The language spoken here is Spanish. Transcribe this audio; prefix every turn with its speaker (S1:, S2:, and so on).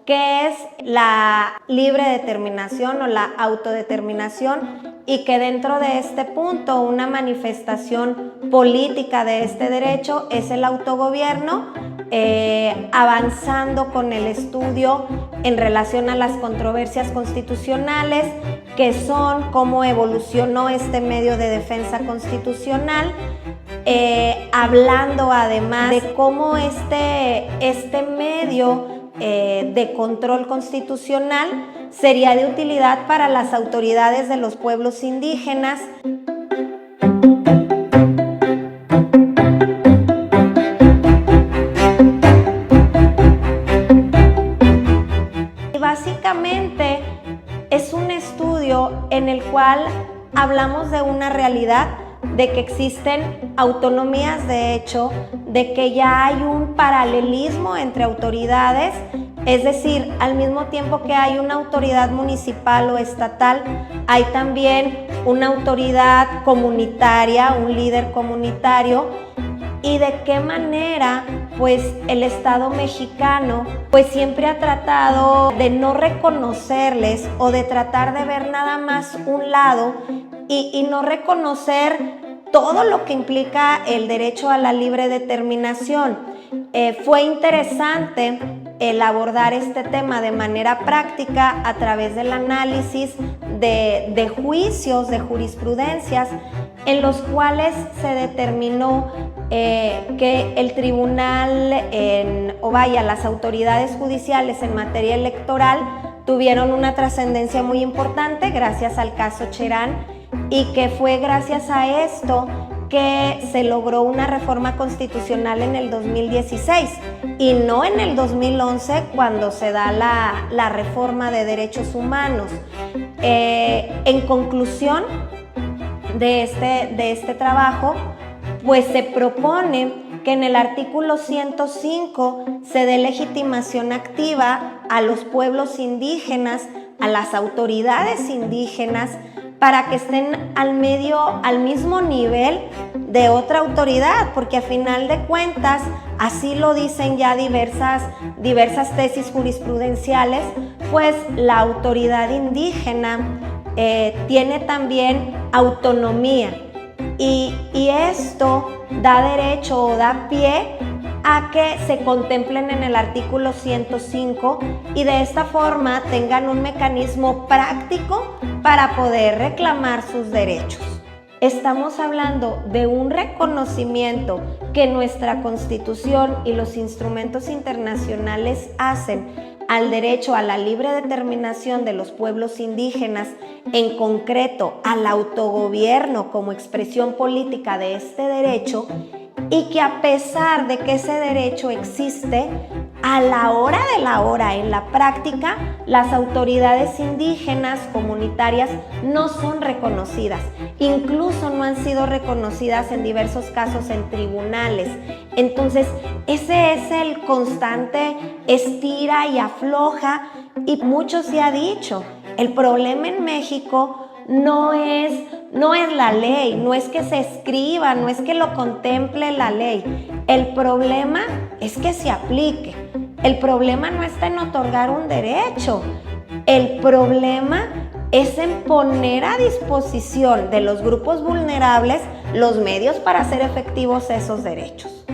S1: qué es la libre determinación o la autodeterminación, y que dentro de este punto una manifestación política de este derecho es el autogobierno, avanzando con el estudio en relación a las controversias constitucionales, que son cómo evolucionó este medio de defensa constitucional, hablando además de cómo este medio de control constitucional sería de utilidad para las autoridades de los pueblos indígenas. Y básicamente es un estudio en el cual hablamos de una realidad, de que existen autonomías de hecho, de que ya hay un paralelismo entre autoridades, es decir, al mismo tiempo que hay una autoridad municipal o estatal, hay también una autoridad comunitaria, un líder comunitario, y de qué manera pues el Estado mexicano pues siempre ha tratado de no reconocerles o de tratar de ver nada más un lado y no reconocer todo lo que implica el derecho a la libre determinación. Fue interesante el abordar este tema de manera práctica a través del análisis de juicios, de jurisprudencias, en los cuales se determinó que el tribunal, las autoridades judiciales en materia electoral tuvieron una trascendencia muy importante gracias al caso Cherán, y que fue gracias a esto que se logró una reforma constitucional en el 2016 y no en el 2011 cuando se da la reforma de derechos humanos. En conclusión de este trabajo, pues se propone que en el artículo 105 se dé legitimación activa a los pueblos indígenas, a las autoridades indígenas, para que estén al mismo nivel de otra autoridad, porque a final de cuentas, así lo dicen ya diversas tesis jurisprudenciales, pues la autoridad indígena tiene también autonomía, y esto da derecho o da pie a que se contemplen en el artículo 105 y de esta forma tengan un mecanismo práctico para poder reclamar sus derechos. Estamos hablando de un reconocimiento que nuestra Constitución y los instrumentos internacionales hacen al derecho a la libre determinación de los pueblos indígenas, en concreto al autogobierno como expresión política de este derecho, y que a pesar de que ese derecho existe, a la hora de la hora, en la práctica, las autoridades indígenas comunitarias no son reconocidas, incluso no han sido reconocidas en diversos casos en tribunales. Entonces, ese es el constante estira y afloja, y mucho se ha dicho, el problema en México no es la ley, no es que se escriba, no es que lo contemple la ley. El problema es que se aplique. El problema no está en otorgar un derecho. El problema es en poner a disposición de los grupos vulnerables los medios para hacer efectivos esos derechos.